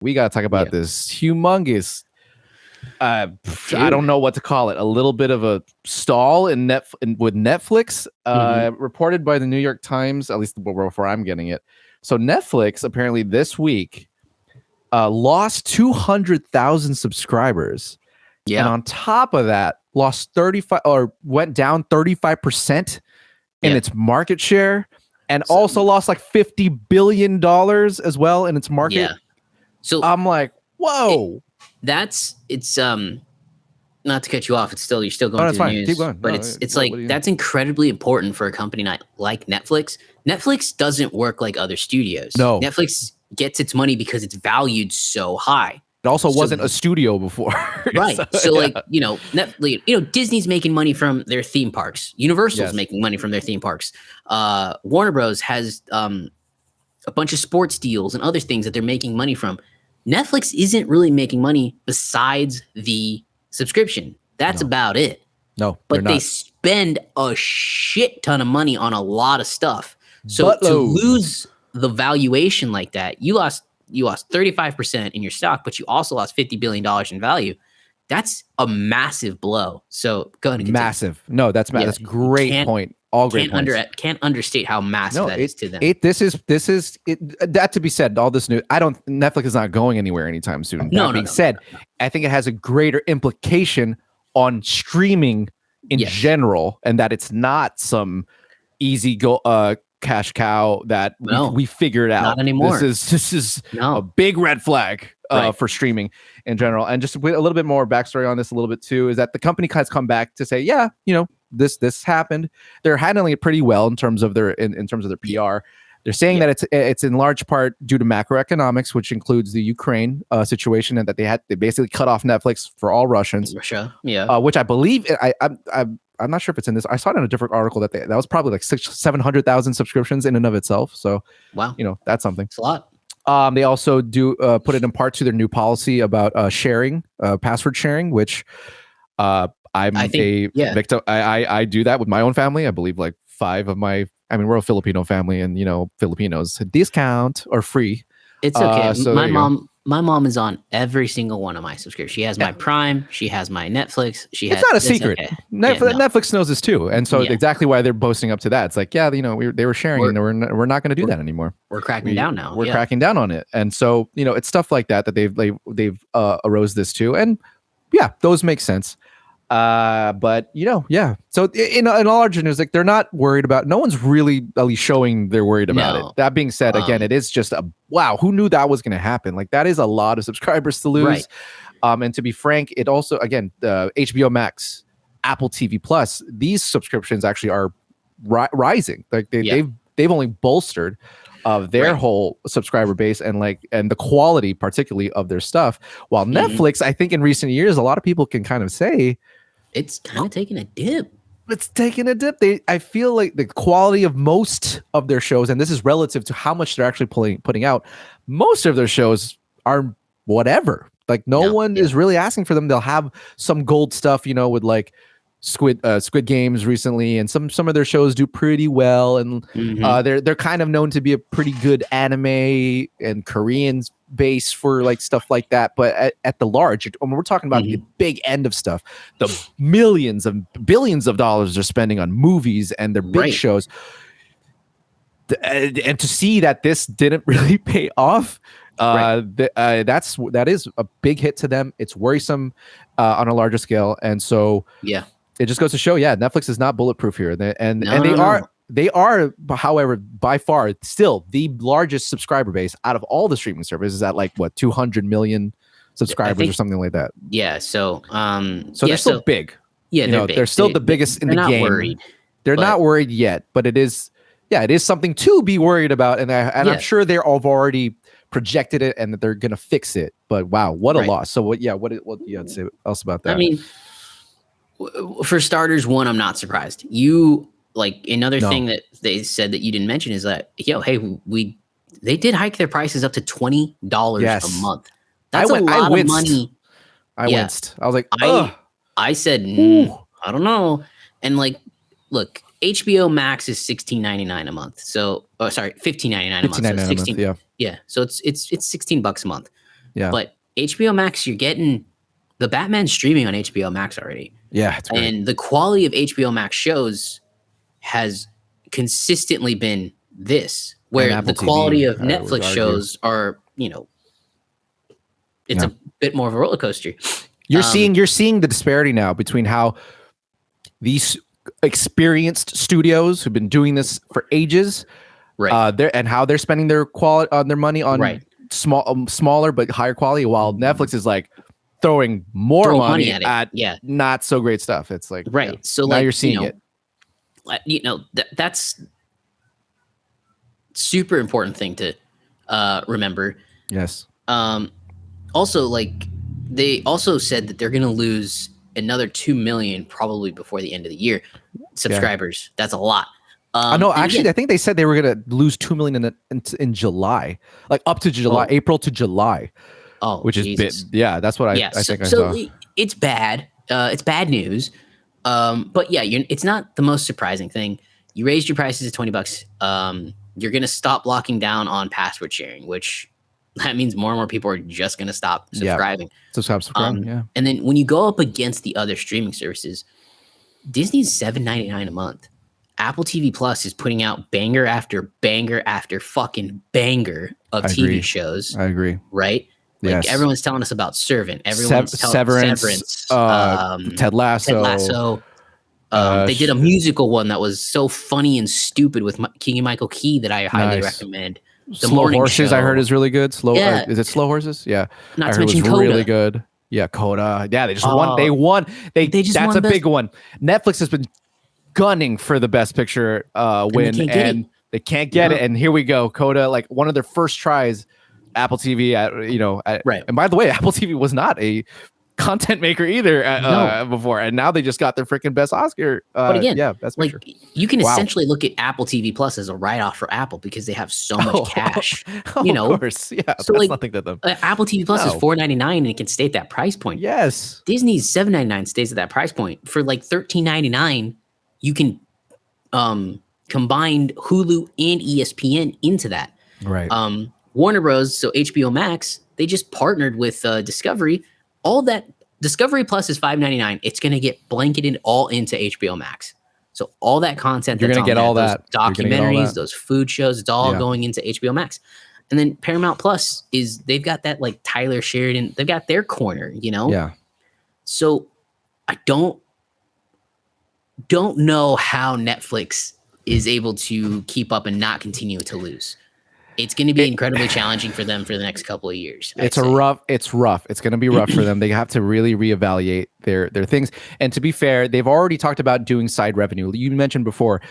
we got to talk about this humongous. I don't know what to call it. A little bit of a stall with Netflix, reported by the New York Times, at least before I'm getting it. So Netflix apparently this week lost 200,000 subscribers. Yeah. And on top of that, lost 35 or went down 35% in its market share, and also lost like $50 billion as well in its market. Yeah. So I'm like, whoa. It's not to cut you off. You're still going through the news. Keep going. But it's like that's incredibly important for a company like Netflix. Netflix doesn't work like other studios. No. Netflix gets its money because it's valued so high. It also wasn't a studio before. Right. So Disney's making money from their theme parks. Universal's making money from their theme parks. Warner Bros. Has a bunch of sports deals and other things that they're making money from. Netflix isn't really making money besides the subscription. That's about it. No, but they spend a shit ton of money on a lot of stuff. So to lose the valuation like that, you lost 35% in your stock, but you also lost $50 billion in value. That's a massive blow. So go ahead and continue. Massive. No, that's that's great point. All great points. Can't understate how massive that is to them. This is that to be said. All this news, Netflix is not going anywhere anytime soon. That being said, I think it has a greater implication on streaming in general, and that it's not some easy cash cow that we figured out. Not anymore. This is a big red flag for streaming in general. And just a little bit more backstory on this a little bit too, is that the company has come back to say, this happened. They're handling it pretty well in terms of their in terms of their PR. They're saying that it's in large part due to macroeconomics, which includes the Ukraine situation, and that they basically cut off Netflix for all Russians. Russia, which I believe I'm not sure if it's in this. I saw it in a different article that was probably like 700,000 subscriptions in and of itself. So wow, that's something. It's a lot. They also do put it in part to their new policy about sharing, password sharing, which I do that with my own family. I believe like 5 of my. I mean, we're a Filipino family, and Filipinos discount or free. It's okay. So my mom is on every single one of my subscriptions. She has my Prime. She has my Netflix. It's not a secret. Okay. Netflix knows this too, and so exactly why they're boasting up to that. It's like, they were sharing, and we're not going to do that anymore. We're cracking down now. We're cracking down on it, and so it's stuff like that they've arose this to, and those make sense. But so in all larger news, like they're not worried about. No one's really at least showing they're worried about it. That being said, again, it is just wow. Who knew that was going to happen? Like that is a lot of subscribers to lose. Right. And to be frank, it also again the HBO Max, Apple TV Plus. These subscriptions actually are rising. Like they've only bolstered of their whole subscriber base and the quality, particularly of their stuff. While Netflix, I think in recent years, a lot of people can kind of say. It's kind of taking a dip. It's taking a dip. I feel like the quality of most of their shows, and this is relative to how much they're actually putting out, most of their shows are whatever. Like no one is really asking for them. They'll have some gold stuff, with like Squid Games recently, and some of their shows do pretty well, and they're kind of known to be a pretty good anime and Korean base for like stuff like that. But at the large, when we're talking about the big end of stuff, the millions and billions of dollars they're spending on movies and their big shows, and to see that this didn't really pay off. That is a big hit to them. It's worrisome on a larger scale, and so it just goes to show, Netflix is not bulletproof here, and they are, however, by far still the largest subscriber base out of all the streaming services at like 200 million subscribers or something like that. Yeah, so they're still big. Yeah, they're big. They're still the biggest in the game. Worried, they're not worried yet, but it is something to be worried about, and I'm sure they're already projected it and that they're gonna fix it. But wow, what a loss! So what do you have to say else about that? I mean, for starters, I'm not surprised. Another thing that they said that you didn't mention is that they did hike their prices up to $20 a month. That's a lot of money. I winced. I was like, I said, I don't know. And look, HBO Max is $16.99 a month. So, $15.99 a month. So $16, so it's $16 a month. Yeah. But HBO Max, you're getting the Batman streaming on HBO Max already. Yeah, it's great. And the quality of HBO Max shows has consistently been this, where the quality of Netflix shows are, it's a bit more of a roller coaster. You're seeing the disparity now between how these experienced studios who've been doing this for ages, right? And how they're spending their money on smaller but higher quality, while Netflix is like throwing more money at not so great stuff. It's like so now you're seeing it. That's super important thing to remember. Yes. Also, like they also said that they're going to lose another 2 million probably before the end of the year subscribers. That's a lot. No, actually, I think they said they were going to lose 2 million in July, like up to July, April to July. Oh, which is that's what I think I saw. It's bad. It's bad news. But yeah, it's not the most surprising thing. You raised your prices to $20. You're going to stop locking down on password sharing, which that means more and more people are just going to stop subscribing. Yeah. And then when you go up against the other streaming services, Disney's $7.99 a month. Apple TV Plus is putting out banger after banger after fucking banger of TV shows. I agree. Right? Like everyone's telling us about Servant. Everyone's Severance. Ted Lasso. They did a musical one that was so funny and stupid with Keegan-Michael Key that I highly recommend. Slow Horses, I heard, is really good. Is it Slow Horses? Yeah. Not to mention Coda. Really good. Yeah, Coda. Yeah, they just won. They won. That's a big one. Netflix has been gunning for the Best Picture win, and they can't get it. And here we go. Coda, like one of their first tries. Apple TV, right. And by the way, Apple TV was not a content maker either before, and now they just got their freaking best Oscar. But again, Best Picture. You can essentially look at Apple TV Plus as a write-off for Apple because they have so much cash. Of course, yeah. So that's nothing to them. Apple TV Plus is $4.99 and it can stay at that price point. Yes, Disney's $7.99 stays at that price point. For like $13.99, you can combine Hulu and ESPN into that. Right. Warner Bros. So HBO Max, they just partnered with Discovery. All that Discovery Plus is $5.99. It's going to get blanketed all into HBO Max. So all that content, you're going to get all that documentaries, those food shows, it's all going into HBO Max. And then Paramount Plus they've got that like Tyler Sheridan. They've got their corner, Yeah. So I don't know how Netflix is able to keep up and not continue to lose. It's going to be incredibly challenging for them for the next couple of years. It's rough. It's going to be rough for them. They have to really reevaluate their things. And to be fair, they've already talked about doing side revenue. You mentioned before,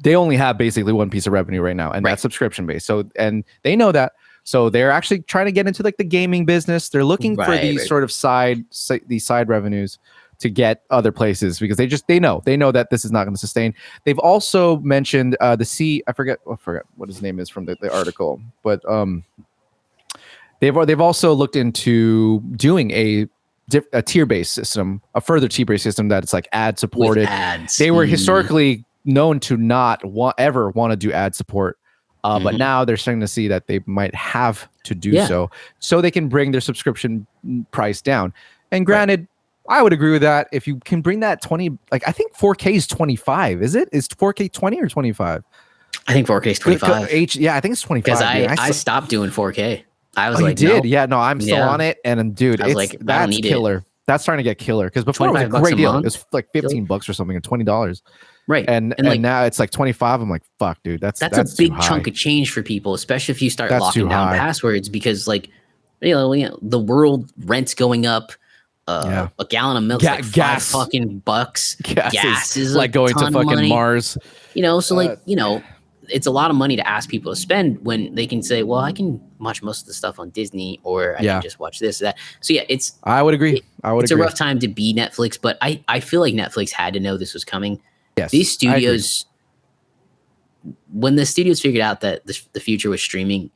they only have basically one piece of revenue right now, and that's subscription based. So, and they know that. So they're actually trying to get into like the gaming business. They're looking for these sort of side revenues to get other places because they know that this is not going to sustain. They've also mentioned I forget what his name is from the article, but they've also looked into doing a tier-based system, a further tier-based system that it's like ad supported. With ads. They were historically known to not ever want to do ad support. But now they're starting to see that they might have to do so they can bring their subscription price down. And granted, I would agree with that. If you can bring that 20, like I think 4K is 25. Is it? Is 4K 20 or 25? I think 4K is 25. I think it's 25. Because I stopped doing 4K. I was like, you did? No. Yeah, no, I'm still on it. And dude, that's killer. That's starting to get killer. Because before it was a great deal. It was like $15 or something, or $20. Right. And like, now it's like 25. I'm like, fuck, dude. That's a big chunk of change for people, especially if you start locking down passwords, because like, the world rent's going up. A gallon of milk is like gas, $5 bucks. Gas is like going to fucking Mars. So it's a lot of money to ask people to spend when they can say, well, I can watch most of the stuff on Disney, or I can just watch this or that. So I would agree. It's a rough time to be Netflix, but I feel like Netflix had to know this was coming. Yes, these studios, when the studios figured out that the future was streaming,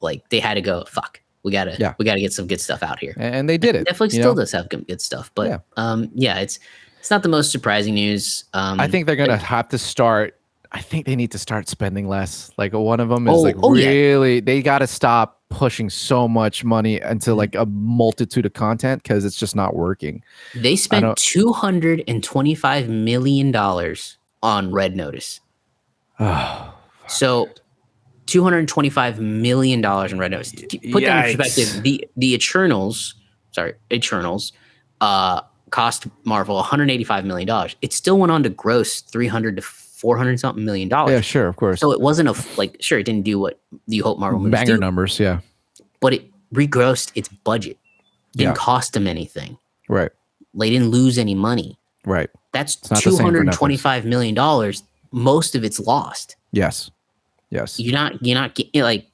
like they had to go, fuck. We gotta get some good stuff out here, and they did it. Netflix still does have good stuff, but it's not the most surprising news. I think they're gonna have to start. I think they need to start spending less. Like one of them is they got to stop pushing so much money into like a multitude of content because it's just not working. They spent $225 million on Red Notice. Oh, so $225 million in Red Notice. To put that in perspective, the Eternals cost Marvel $185 million. It still went on to gross $300 to $400 something million. Yeah, sure, of course. So it wasn't it didn't do what you hope Marvel movies banger do, numbers, yeah. But it regrossed its budget. Didn't cost them anything. Right. They didn't lose any money. Right. That's $225 million. Most of it's lost. Yes. You're not getting like.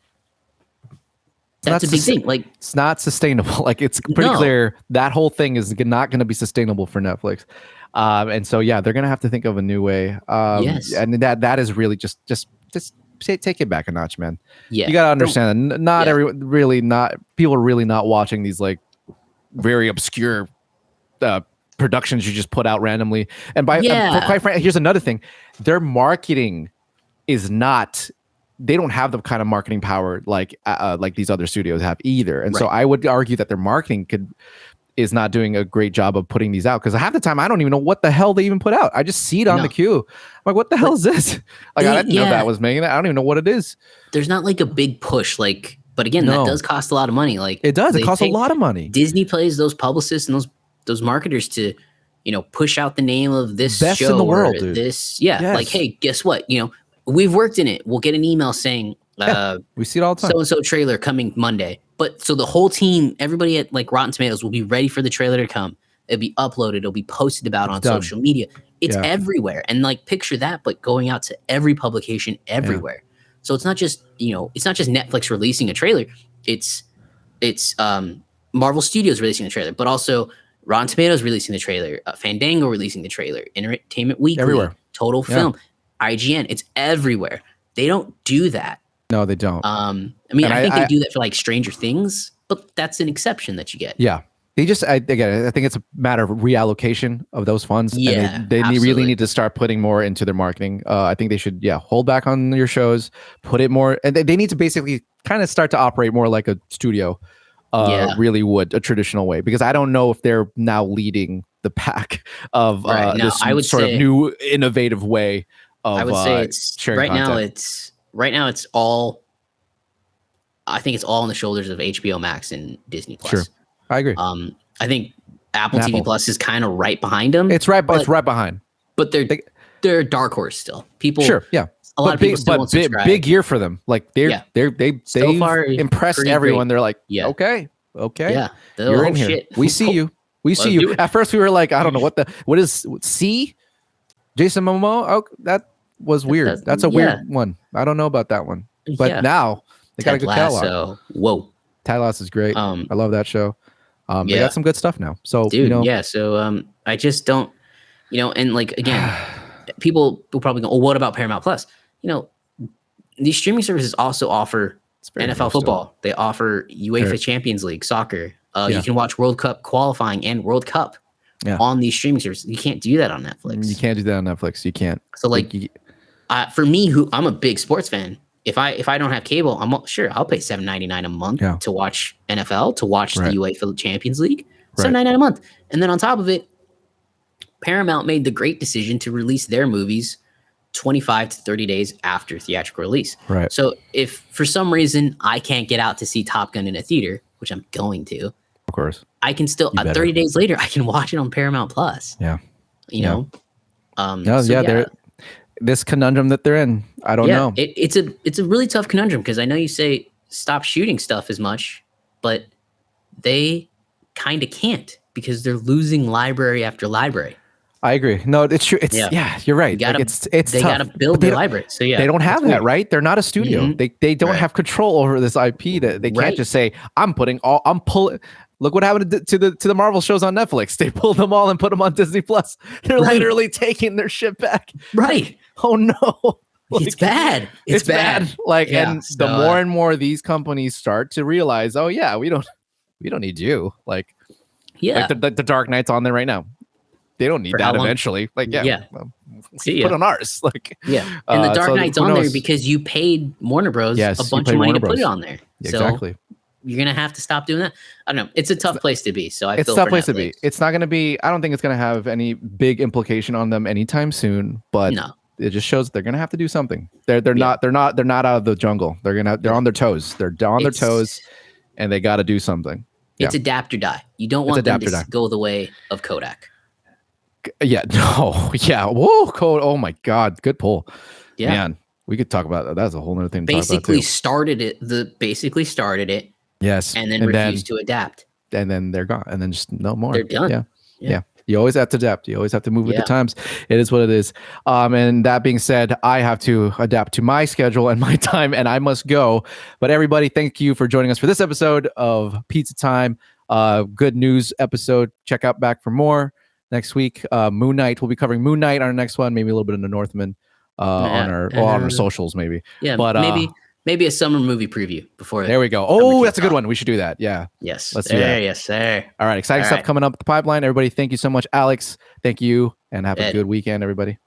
That's a big thing. Like, it's not sustainable. Like, it's pretty clear that whole thing is not going to be sustainable for Netflix. And so, yeah, they're going to have to think of a new way. Yes. And that is really just take it back a notch, man. Yeah. You got to understand that people are really not watching these like very obscure productions you just put out randomly. And quite frankly, here's another thing. Their marketing is not. They don't have the kind of marketing power like these other studios have either. And so I would argue that their marketing is not doing a great job of putting these out, because half the time I don't even know what the hell they even put out. I just see it on the queue. I'm like, what the hell is this? Like, I didn't know that was making that. I don't even know what it is. There's not like a big push, like, but again, that does cost a lot of money. Like, it does. It costs a lot of money. Disney plays those publicists and those marketers to, push out the name of this best show in the world, or dude. Like, hey, guess what? We've worked in it. We'll get an email saying, we see it all the time. So-and-so trailer coming Monday. But so the whole team, everybody at like Rotten Tomatoes will be ready for the trailer to come. It'll be uploaded. It'll be posted about on social media. It's everywhere. And like, picture that, but going out to every publication everywhere. So it's not just, Netflix releasing a trailer. It's Marvel Studios releasing the trailer, but also Rotten Tomatoes releasing the trailer, Fandango releasing the trailer, Entertainment Weekly, everywhere. Total Film, IGN. It's everywhere. They don't do that. No, they don't. I think they do that for like Stranger Things, but that's an exception that you get. Yeah. They just, I think it's a matter of reallocation of those funds. Yeah, and they really need to start putting more into their marketing. I think they should, hold back on your shows, put it more, and they need to basically kind of start to operate more like a studio really would, a traditional way, because I don't know if they're now leading the pack of this sort of new innovative way of I would say it's sharing content. Right now it's all, I think it's all on the shoulders of HBO Max and Disney Plus. Sure. I agree. I think Apple TV Plus is kind of right behind them. It's right behind. But they're a dark horse still. People, sure, yeah. A lot of people still won't subscribe. Big year for them. Like they impressed everyone. They're like, okay, yeah, you're in here. We see you. We see you. At first, we were like, I don't know what is C. Jason Momoa. Oh, that was weird. That's a weird one. I don't know about that one. But now they got a good catalog. Whoa, Ted Lasso is great. I love that show. They got some good stuff now. So, dude, So I just don't, and like, again, people will probably go, oh, what about Paramount Plus? These streaming services also offer NFL football. They offer UEFA Champions League soccer. You can watch World Cup qualifying and World Cup on these streaming services. You can't do that on Netflix. You can't do that on Netflix. You can't. So like for me, I'm a big sports fan. If I don't have cable, I'll pay $7.99 a month to watch NFL, to watch the UEFA Champions League. $7.99 a month. And then on top of it, Paramount made the great decision to release their movies 25 to 30 days after theatrical release. Right. So if for some reason I can't get out to see Top Gun in a theater, which I'm going to, of course, I can still 30 days later I can watch it on Paramount Plus. Yeah. This conundrum that they're in, I don't know. It's a really tough conundrum, because I know you say stop shooting stuff as much, but they kind of can't, because they're losing library after library. I agree. No, it's true. It's you're right. They tough. gotta build their library. So they don't have that, right? They're not a studio. Mm-hmm. They don't have control over this IP. That they can't just say, I'm pulling. Look what happened to the Marvel shows on Netflix. They pulled them all and put them on Disney Plus. They're literally taking their shit back. Right. Oh no. It's bad. It's bad. The more and more these companies start to realize, oh yeah, we don't need you. Like the Dark Knight's on there right now. They don't need that eventually. Like, put on ours. Like, and the Dark Knight's on there because you paid Warner Bros. a bunch of money to put it on there. Exactly. you're gonna have to stop doing that. I don't know. It's a tough place to be. So I it's feel a tough for place Netflix. to be. It's not going to be. I don't think it's going to have any big implication on them anytime soon. But No. it just shows they're going to have to do something. They're not out of the jungle. They're on their toes. They're on their toes, and they got to do something. It's adapt or die. You don't want them to go the way of Kodak. Yeah. No. Yeah. Whoa. Code. Oh my God. Good pull. Yeah. Man, we could talk about that. That's a whole other thing. Basically started it. Yes. And then refused to adapt. And then they're gone. And then just no more. They're done. Yeah. You always have to adapt. You always have to move with the times. It is what it is. And that being said, I have to adapt to my schedule and my time, and I must go. But everybody, thank you for joining us for this episode of Pizza Time. Good news episode. Check out back for more next week. Moon Knight. We'll be covering Moon Knight on our next one. Maybe a little bit of the Northman on our socials, maybe. Yeah, but maybe a summer movie preview before. There we go. Oh, that's a good one. We should do that. Yeah. Yes. Let's do that. Yes, sir. All right. Exciting stuff coming up the pipeline. Everybody, thank you so much. Alex, thank you. And have a good weekend, everybody.